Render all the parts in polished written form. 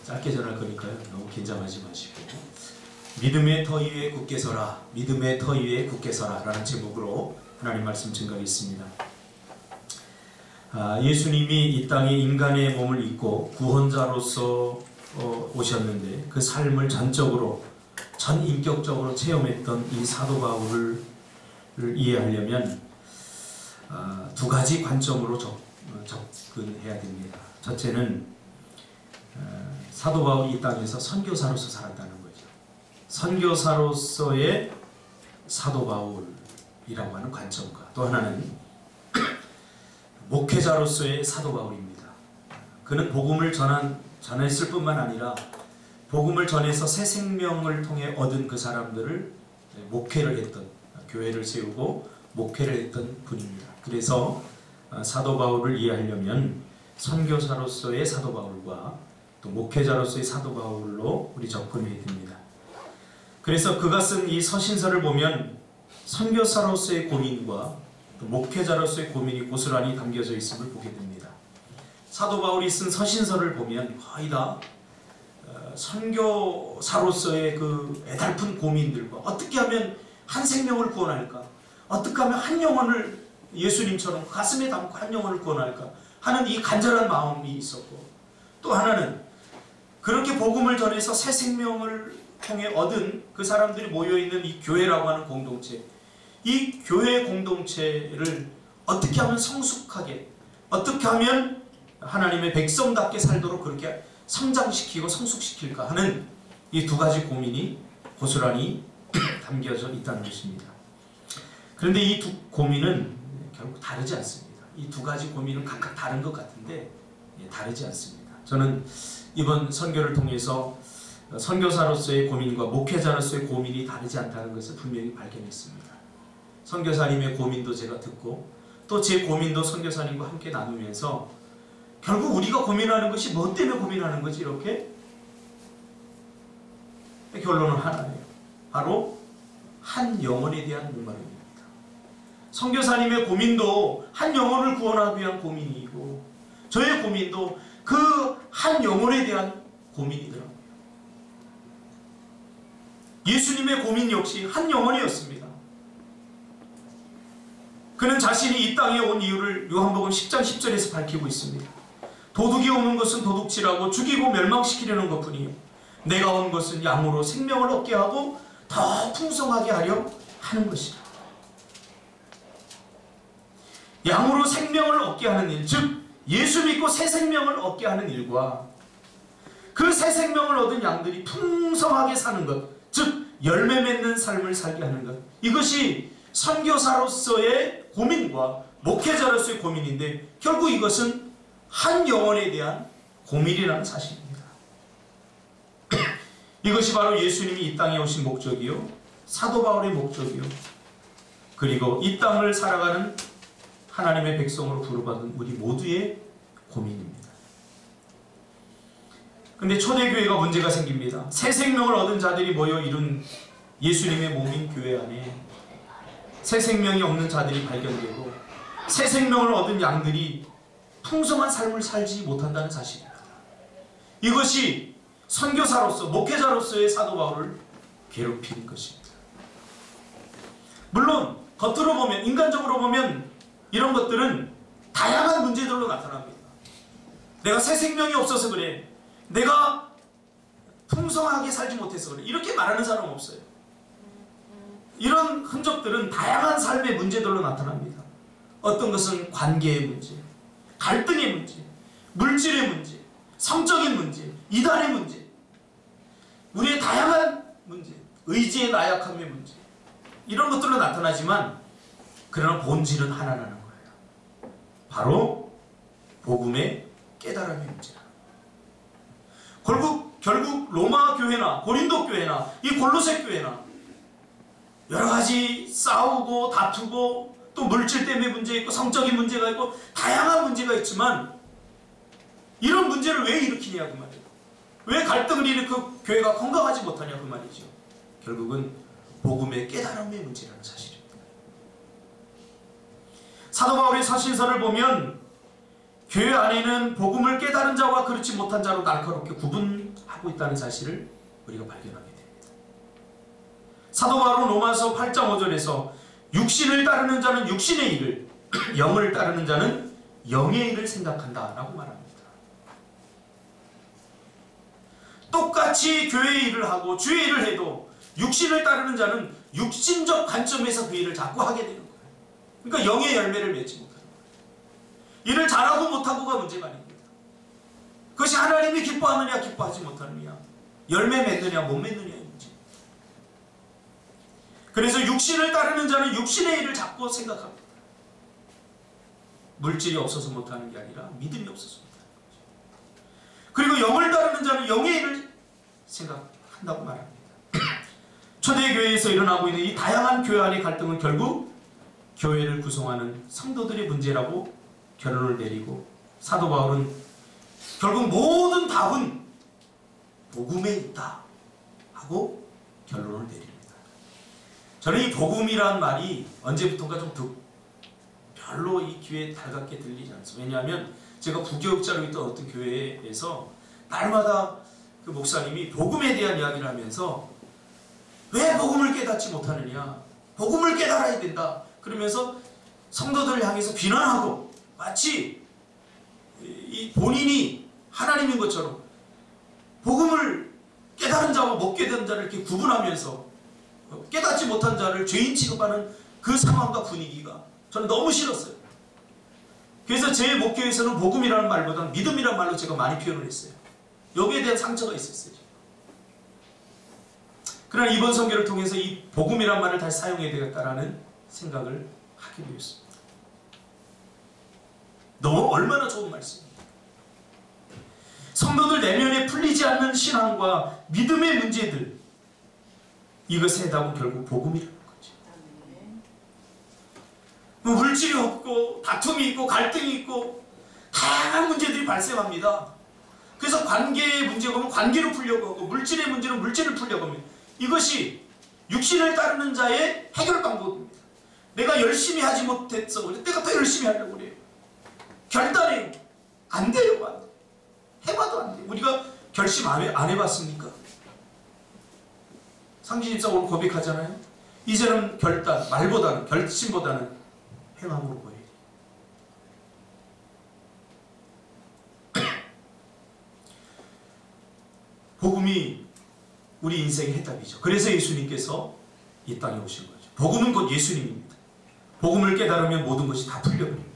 짧게 전할 거니까요. 너무 긴장하지 마시고. 믿음의 터 위에 굳게 서라. 믿음의 터 위에 굳게 서라 라는 제목으로 하나님 말씀 증거하겠습니다. 예수님이 이 땅에 인간의 몸을 입고 구원자로서 오셨는데 그 삶을 전적으로 전인격적으로 체험했던 이 사도 바울을 이해하려면 두 가지 관점으로 접근해야 됩니다. 첫째는 사도 바울이 이 땅에서 선교사로서 살았다는 거죠. 선교사로서의 사도 바울이라고 하는 관점과 또 하나는 목회자로서의 사도 바울입니다. 그는 복음을 전했을 뿐만 아니라 복음을 전해서 새 생명을 통해 얻은 그 사람들을 목회를 했던, 교회를 세우고 목회를 했던 분입니다. 그래서 사도 바울을 이해하려면 선교사로서의 사도 바울과 또 목회자로서의 사도 바울로 우리 접근해야 됩니다. 그래서 그가 쓴 이 서신서를 보면 선교사로서의 고민과 또 목회자로서의 고민이 고스란히 담겨져 있음을 보게 됩니다. 사도 바울이 쓴 서신서를 보면 거의 다 선교사로서의 그 애달픈 고민들과 어떻게 하면 한 생명을 구원할까, 어떻게 하면 한 영혼을 예수님처럼 가슴에 담고 한 영혼을 구원할까 하는 이 간절한 마음이 있었고, 또 하나는 그렇게 복음을 전해서 새 생명을 통해 얻은 그 사람들이 모여있는 이 교회라고 하는 공동체, 이 교회 공동체를 어떻게 하면 성숙하게, 어떻게 하면 하나님의 백성답게 살도록 그렇게 성장시키고 성숙시킬까 하는 이 두 가지 고민이 고스란히 담겨져 있다는 것입니다. 그런데 이 두 고민은 결국 다르지 않습니다. 이 두 가지 고민은 각각 다른 것 같은데 다르지 않습니다. 저는 이번 선교를 통해서 선교사로서의 고민과 목회자로서의 고민이 다르지 않다는 것을 분명히 발견했습니다. 선교사님의 고민도 제가 듣고 또 제 고민도 선교사님과 함께 나누면서 결국 우리가 고민하는 것이 뭐 때문에 고민하는 거지 이렇게? 결론은 하나예요. 바로 한 영혼에 대한 목마름입니다. 선교사님의 고민도 한 영혼을 구원하기 위한 고민이고 저의 고민도 그 한 영혼에 대한 고민이더라고요. 예수님의 고민 역시 한 영혼이었습니다. 그는 자신이 이 땅에 온 이유를 요한복음 10장 10절에서 밝히고 있습니다. 도둑이 오는 것은 도둑질하고 죽이고 멸망시키려는 것뿐이요 내가 온 것은 양으로 생명을 얻게 하고 더 풍성하게 하려 하는 것이라. 양으로 생명을 얻게 하는 일, 즉 예수 믿고 새 생명을 얻게 하는 일과 그 새 생명을 얻은 양들이 풍성하게 사는 것, 즉 열매 맺는 삶을 살게 하는 것, 이것이 선교사로서의 고민과 목회자로서의 고민인데 결국 이것은 한 영혼에 대한 고민이라는 사실입니다. 이것이 바로 예수님이 이 땅에 오신 목적이요 사도 바울의 목적이요 그리고 이 땅을 살아가는 하나님의 백성으로 부르받은 우리 모두의 고민입니다. 근데 초대교회가 문제가 생깁니다. 새 생명을 얻은 자들이 모여 이룬 예수님의 몸인 교회 안에 새 생명이 없는 자들이 발견되고 새 생명을 얻은 양들이 풍성한 삶을 살지 못한다는 사실입니다. 이것이 선교사로서 목회자로서의 사도 바울을 괴롭히는 것입니다. 물론 겉으로 보면, 인간적으로 보면 이런 것들은 다양한 문제들로 나타납니다. 내가 새 생명이 없어서 그래, 내가 풍성하게 살지 못해서 그래, 이렇게 말하는 사람은 없어요. 이런 흔적들은 다양한 삶의 문제들로 나타납니다. 어떤 것은 관계의 문제, 갈등의 문제, 물질의 문제, 성적인 문제, 이단의 문제, 우리의 다양한 문제, 의지의 나약함의 문제, 이런 것들로 나타나지만 그러나 본질은 하나라는 거예요. 바로 복음의 깨달음의 문제라. 결국 로마 교회나 고린도 교회나 이 골로새 교회나 여러 가지 싸우고 다투고 또 물질 때문에 문제 있고 성적인 문제가 있고 다양한 문제가 있지만 이런 문제를 왜 일으키냐 그 말이에요. 왜 갈등을 일으키고 교회가 건강하지 못하냐 그 말이죠. 결국은 복음의 깨달음의 문제라는 사실입니다. 사도 바울의 서신서를 보면 교회 안에는 복음을 깨달은 자와 그렇지 못한 자로 날카롭게 구분하고 하고 있다는 사실을 우리가 발견하게 됩니다. 사도 바울은 로마서 8장 5절에서 육신을 따르는 자는 육신의 일을, 영을 따르는 자는 영의 일을 생각한다라고 말합니다. 똑같이 교회의 일을 하고 주의 일을 해도 육신을 따르는 자는 육신적 관점에서 그 일을 자꾸 하게 되는 거예요. 그러니까 영의 열매를 맺지 못하는 거예요. 일을 잘하고 못하고가 문제가 아닙니다. 그것이 하나님이 기뻐하느냐 기뻐하지 못하느냐, 열매 맺느냐 못 맺느냐의 문제. 그래서 육신을 따르는 자는 육신의 일을 자꾸 생각합니다. 물질이 없어서 못하는 게 아니라 믿음이 없어서 못하는 거죠. 그리고 영을 따르는 자는 영의 일을 생각한다고 말합니다. 초대교회에서 일어나고 있는 이 다양한 교회 안의 갈등은 결국 교회를 구성하는 성도들의 문제라고 결론을 내리고, 사도 바울은 결국 모든 답은 복음에 있다 하고 결론을 내립니다. 저는 이 복음이란 말이 언제부턴가 좀 별로 이 귀에 달갑게 들리지 않습니다. 왜냐하면 제가 부교육자로 있던 어떤 교회에서 날마다 그 목사님이 복음에 대한 이야기를 하면서 왜 복음을 깨닫지 못하느냐, 복음을 깨달아야 된다 그러면서 성도들을 향해서 비난하고, 마치 이 본인이 하나님인 것처럼 복음을 깨달은 자와 못 깨달은 자를 이렇게 구분하면서 깨닫지 못한 자를 죄인 취급하는 그 상황과 분위기가 저는 너무 싫었어요. 그래서 제 목회에서는 복음이라는 말보다는 믿음이라는 말로 제가 많이 표현을 했어요. 여기에 대한 상처가 있었어요. 그러나 이번 선교를 통해서 이 복음이라는 말을 다시 사용해야 되겠다라는 생각을 하게 되었습니다. 너무 얼마나 좋은 말씀입니다. 성도들 내면에 풀리지 않는 신앙과 믿음의 문제들, 이것의 해답은 결국 복음이라는 거죠. 물질이 없고 다툼이 있고 갈등이 있고 다양한 문제들이 발생합니다. 그래서 관계의 문제가 오면 관계로 풀려고 하고, 물질의 문제는 물질을 풀려고 합니다. 이것이 육신을 따르는 자의 해결 방법입니다. 내가 열심히 하지 못했어, 내가 더 열심히 하려고 그래요. 결단해요. 안 돼요. 안 돼. 해봐도 안 돼요. 우리가 결심 안 해봤습니까? 상진입사 오늘 고백하잖아요. 이제는 결단, 말보다는, 결심보다는 행함으로 보여요. 복음이 우리 인생의 해답이죠. 그래서 예수님께서 이 땅에 오신 거죠. 복음은 곧 예수님입니다. 복음을 깨달으면 모든 것이 다 풀려버립니다.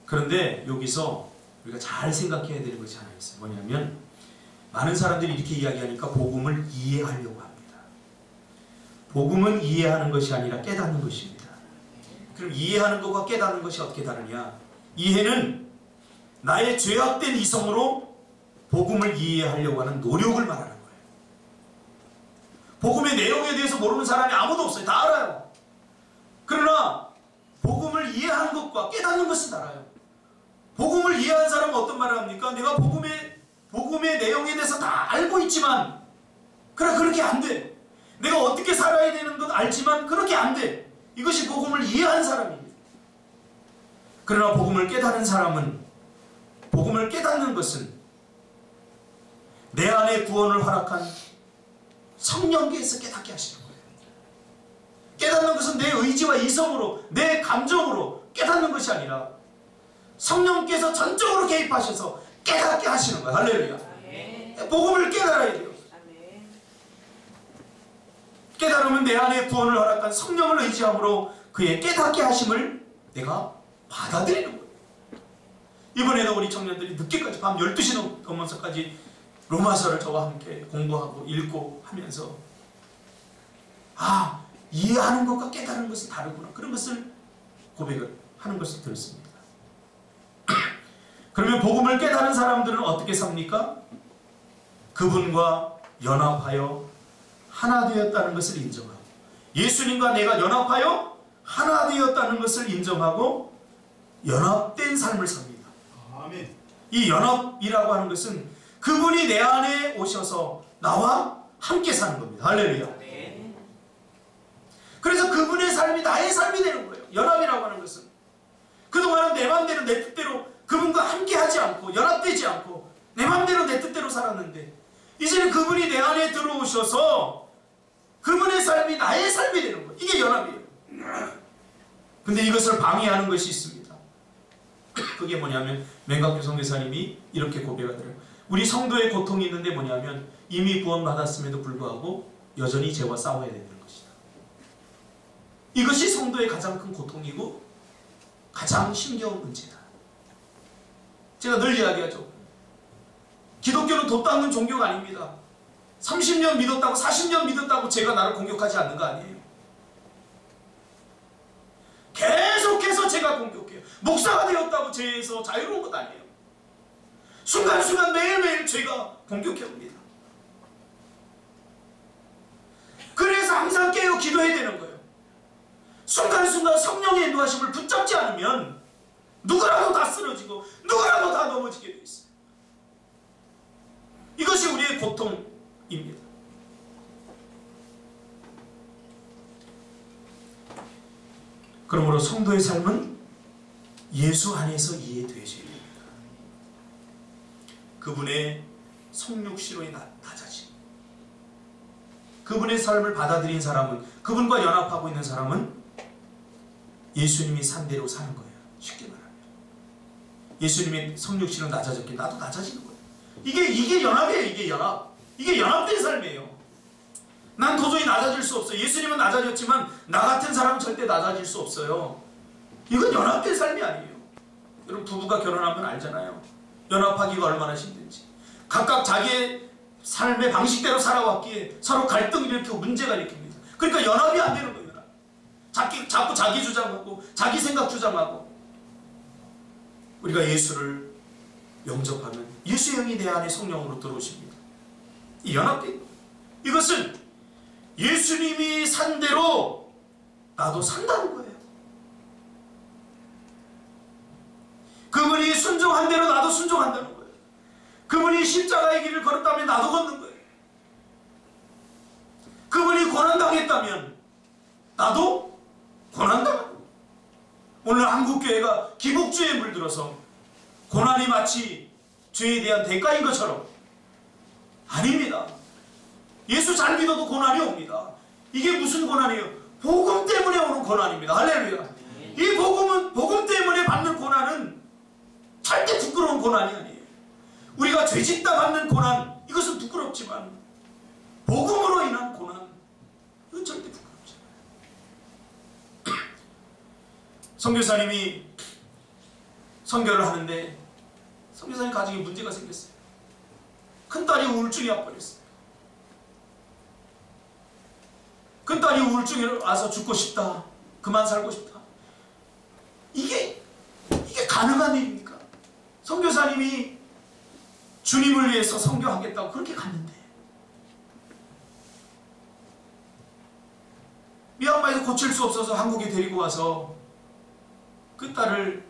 그런데 여기서 우리가 잘 생각해야 되는 것이 하나 있어요. 뭐냐면, 많은 사람들이 이렇게 이야기하니까 복음을 이해하려고 합니다. 복음은 이해하는 것이 아니라 깨닫는 것입니다. 그럼 이해하는 것과 깨닫는 것이 어떻게 다르냐? 이해는 나의 죄악된 이성으로 복음을 이해하려고 하는 노력을 말하는 거예요. 복음의 내용에 대해서 모르는 사람이 아무도 없어요. 다 알아요. 그러나 복음을 이해하는 것과 깨닫는 것은 달라요. 복음을 이해한 사람은 어떤 말을 합니까? 내가 복음의 내용에 대해서 다 알고 있지만, 그러나 그렇게 안 돼. 내가 어떻게 살아야 되는 건 알지만 그렇게 안 돼. 이것이 복음을 이해한 사람입니다. 그러나 복음을 깨달은 사람은, 복음을 깨닫는 것은 내 안에 구원을 허락한 성령께서 깨닫게 하시는 거예요. 깨닫는 것은 내 의지와 이성으로, 내 감정으로 깨닫는 것이 아니라 성령께서 전적으로 개입하셔서 깨닫게 하시는 거예요. 할렐루야. 아멘. 복음을 깨달아야 돼요. 아멘. 깨달으면 내 안에 구원을 허락한 성령을 의지함으로 그의 깨닫게 하심을 내가 받아들이는 거예요. 이번에도 우리 청년들이 늦게까지 밤 12시 넘어서까지 로마서를 저와 함께 공부하고 읽고 하면서, 이해하는 것과 깨달은 것은 다르구나, 그런 것을 고백을 하는 것을 들었습니다. 그러면 복음을 깨달은 사람들은 어떻게 삽니까? 그분과 연합하여 하나 되었다는 것을 인정하고, 예수님과 내가 연합하여 하나 되었다는 것을 인정하고 연합된 삶을 삽니다. 아멘. 이 연합이라고 하는 것은 그분이 내 안에 오셔서 나와 함께 사는 겁니다. 할렐루야. 아멘. 그래서 그분의 삶이 나의 삶이 되는 거예요. 연합이라고 하는 것은 그동안은 내 마음대로 내 뜻대로 그분과 함께 하지 않고 연합되지 않고 내 마음대로 내 뜻대로 살았는데 이제는 그분이 내 안에 들어오셔서 그분의 삶이 나의 삶이 되는 거예요. 이게 연합이에요. 근데 이것을 방해하는 것이 있습니다. 그게 뭐냐면 맹각교 선교사님이 이렇게 고백하더래요. 우리 성도의 고통이 있는데 뭐냐면 이미 구원받았음에도 불구하고 여전히 죄와 싸워야 되는 것이다. 이것이 성도의 가장 큰 고통이고 가장 힘겨운 문제다. 제가 늘 이야기하죠. 기독교는 돛 닦는 종교가 아닙니다. 30년 믿었다고 40년 믿었다고 제가 나를 공격하지 않는 거 아니에요. 계속해서 제가 공격해요. 목사가 되었다고 죄에서 자유로운 것 아니에요. 순간순간 매일매일 죄가 공격해옵니다. 그래서 항상 깨어 기도해야 되는 거예요. 순간순간 성령의 인도하심을 붙잡지 않으면 누구라도 다 쓰러지고 누구라도 다 넘어지게 돼 있어요. 이것이 우리의 고통입니다. 그러므로 성도의 삶은 예수 안에서 이해되어져야 됩니다. 그분의 성육신의 낮아짐, 그분의 삶을 받아들인 사람은, 그분과 연합하고 있는 사람은 예수님이 산 대로 사는 거예요. 쉽게 말하면 예수님의 성육신은 낮아졌기에 나도 낮아지는 거예요. 이게 연합이에요. 이게 연합. 이게 연합된 삶이에요. 난 도저히 낮아질 수 없어요. 예수님은 낮아졌지만 나 같은 사람은 절대 낮아질 수 없어요. 이건 연합된 삶이 아니에요. 여러분 부부가 결혼하면 알잖아요. 연합하기가 얼마나 힘든지. 각각 자기의 삶의 방식대로 살아왔기에 서로 갈등이 일으키고 문제가 일으킵니다. 그러니까 연합이 안 되는 거예요. 자꾸 자기 주장하고 자기 생각 주장하고. 우리가 예수를 영접하면 예수의 영이 내 안에 성령으로 들어오십니다. 이 연합된 것. 이것은 예수님이 산 대로 나도 산다는 거예요. 그분이 순종한 대로 나도 순종한다는 거예요. 그분이 십자가의 길을 걸었다면 나도 걷는 거예요. 그분이 고난당했다면 나도 고난당하는 거예요. 오늘 한국교회가 기복주의에 물들어서 고난이 마치 죄에 대한 대가인 것처럼 아닙니다. 예수 잘 믿어도 고난이 옵니다. 이게 무슨 고난이에요? 복음 때문에 오는 고난입니다. 할렐루야. 이 복음 때문에 받는 고난은 절대 부끄러운 고난이 아니에요. 우리가 죄짓다 받는 고난, 이것은 부끄럽지만 복음으로 인한 고난, 이건 절대 부끄럽지 않아요. 선교사님이 선교를 하는데 선교사님 가정에 문제가 생겼어요. 큰딸이 우울증이 와버렸어요. 큰딸이 우울증이 와서 죽고 싶다. 그만 살고 싶다. 이게 가능한 일입니까? 선교사님이 주님을 위해서 선교하겠다고 그렇게 갔는데 미얀마에서 고칠 수 없어서 한국에 데리고 와서 그 딸을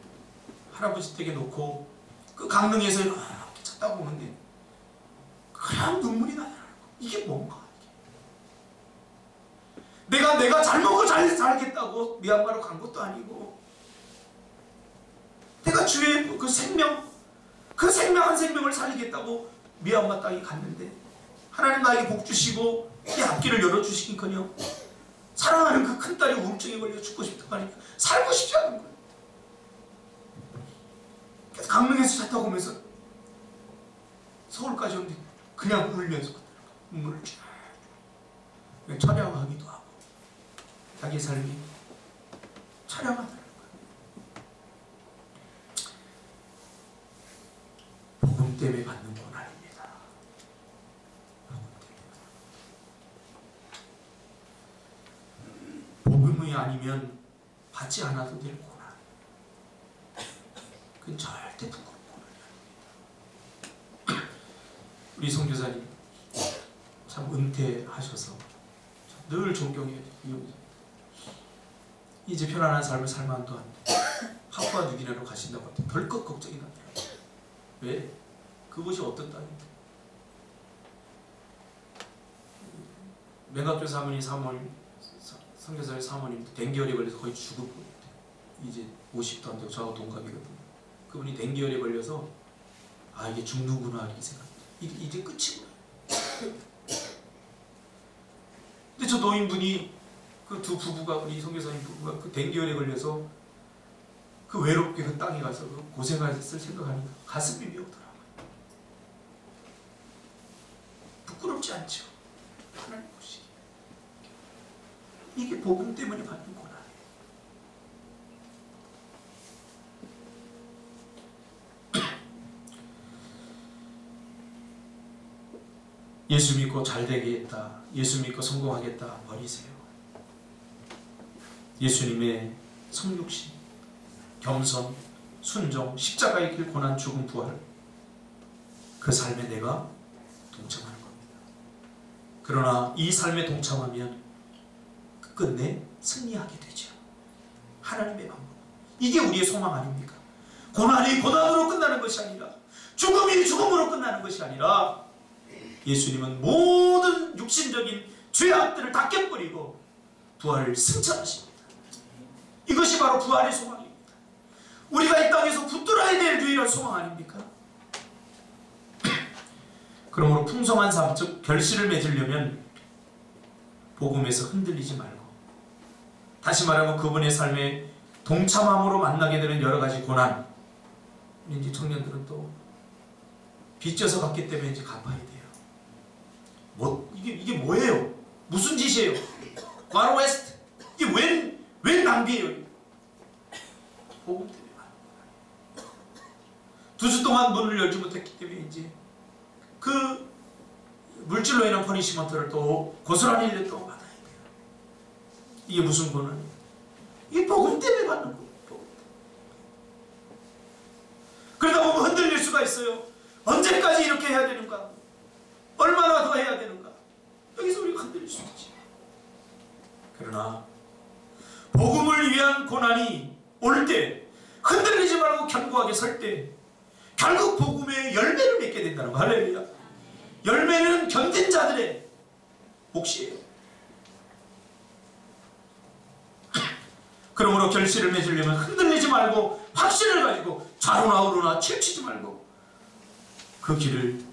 할아버지 댁에 놓고 그 강릉에서 이렇게 찾다 보는데 그냥 눈물이 나요. 이게 뭔가? 내가 잘 먹고 잘 살겠다고 미얀마로 간 것도 아니고 내가 주의 그 생명 한 생명을 살리겠다고 미얀마 땅에 갔는데 하나님 나에게 복 주시고 이 앞길을 열어주시긴커녕 사랑하는 그 큰딸이 우울증에 걸려 죽고 싶다고 하니까 살고 싶지 않은 거예요. 그래서 강릉에서 차 타고 오면서 서울까지 오는데 그냥 울면서 눈물을 쫙 촬영하기도 하고 자기 삶이 촬영하더라는 거예요. 복음 때문에 받는 고난입니다. 복음 때문에. 복음이 아니면 받지 않아도 될 고난. 그건 절대 부끄러운 고난이 아닙니다. 우리 선교사님 참 은퇴하셔서 늘 존경해요. 이제 편안한 삶을 살만도 한데 파푸아 뉴기니아로 가신다고 할 때 덜컥 걱정이 나더라고요. 왜? 그곳이 어떤 땅인데? 맹각교 사모님 선교사의 사모님 댕기열에 걸려서 거의 죽을 뻔했대요. 이제 50도 안 되고 저하고 동갑이거든요. 그분이 댕기열에 걸려서 아, 이게 죽는구나 이렇게 생각합니다. 이제 끝이구나. 근데 저 노인분이 그 두 부부가, 우리 선교사님 부부가 그 dengu열에 걸려서 그 외롭게 그 땅에 가서 그 고생했을 생각하니까 가슴이 미오더라고요. 부끄럽지 않죠? 하나님 보시기. 이게 복음 때문에 받는 고난이에요. 예수 믿고 잘 되겠다, 예수 믿고 성공하겠다 버리세요. 예수님의 성육신, 겸손, 순종, 십자가의 길, 고난, 죽음, 부활, 그 삶에 내가 동참하는 겁니다. 그러나 이 삶에 동참하면 끝내 승리하게 되죠. 하나님의 방법. 이게 우리의 소망 아닙니까? 고난이 고난으로 끝나는 것이 아니라, 죽음이 죽음으로 끝나는 것이 아니라, 예수님은 모든 육신적인 죄악들을 다 깨버리고 부활을 승천하십니다. 이것이 바로 부활의 소망입니다. 우리가 이 땅에서 붙들어야 될 유일한 소망 아닙니까? 그러므로 풍성한 삶, 즉 결실을 맺으려면 복음에서 흔들리지 말고, 다시 말하면 그분의 삶에 동참함으로 만나게 되는 여러 가지 고난, 우리 이제 청년들은 또 빚져서 갔기 때문에 이제 갚아야 돼요. 이게 뭐예요? 무슨 짓이에요? 와로 웨스트. 이게 웬 낭비예요? 복음 때문에. 2주 동안 문을 열지 못했기 때문에 이제 그 물질로 인한 퍼니시먼트를 또 고스란히 1년 동안 받아야 돼요. 이게 무슨 고난이에요? 이게 복음 때문에 받는 거예요. 그러다 보면 흔들릴 수가 있어요. 언제까지 이렇게 해야 되는가? 얼마나 더 해야 되는가? 여기서 우리가 흔들릴 수 있지. 그러나 복음을 위한 고난이 올 때 흔들리지 말고 견고하게 설 때 결국 복음의 열매를 맺게 된다는 거. 할렐루야. 열매는 견딘 자들의 몫이에요. 그러므로 결실을 맺으려면 흔들리지 말고 확신을 가지고 좌로나 우로나 치우치지 말고 그 길을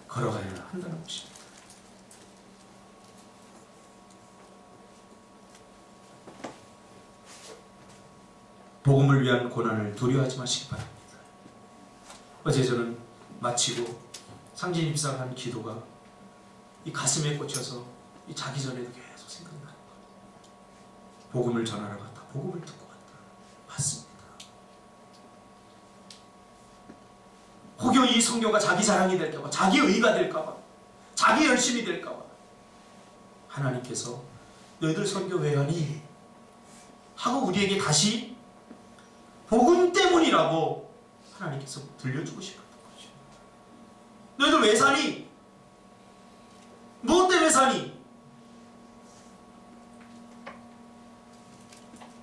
걸어가야 한다는 것입니다. 복음을 위한 고난을 두려워하지 마시기 바랍니다. 어제 저는 마치고 상진 입사가 한 기도가 이 가슴에 꽂혀서 이 자기 전에도 계속 생각나는 거예요. 복음을 전하러 갔다. 복음을 듣고 갔다. 맞습니다. 혹여 이 선교가 자기 자랑이 될까봐, 자기 의가 될까봐, 자기 열심이 될까봐 하나님께서 너희들 선교 왜 하니? 하고 우리에게 다시 복음 때문이라고 하나님께서 들려주고 싶었던 거죠. 너희들 왜 사니? 무엇 때문에 사니?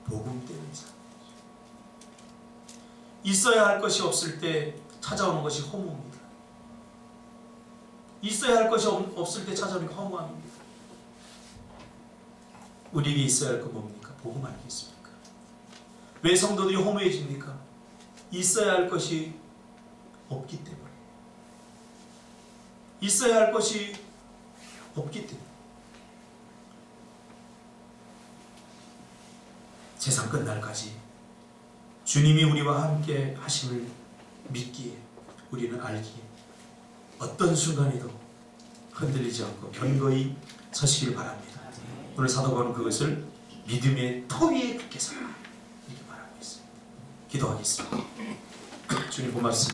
복음 때문에 사는 거죠. 있어야 할 것이 없을 때 찾아오는 것이 허무입니다. 있어야 할 것이 없을 때 찾아오는 게 허무함입니다. 우리에게 있어야 할 건 뭡니까? 복음 아니겠습니까? 왜 성도들이 허무해집니까? 있어야 할 것이 없기 때문에. 있어야 할 것이 없기 때문에. 세상 끝날까지 주님이 우리와 함께 하심을 믿기에, 우리는 알기에 어떤 순간에도 흔들리지 않고 견고히 서시길 바랍니다. 오늘 사도 바울은 그것을 믿음의 터 위에 굳게 서라 이렇게 말하고 있습니다. 기도하겠습니다. 주님 고맙습니다.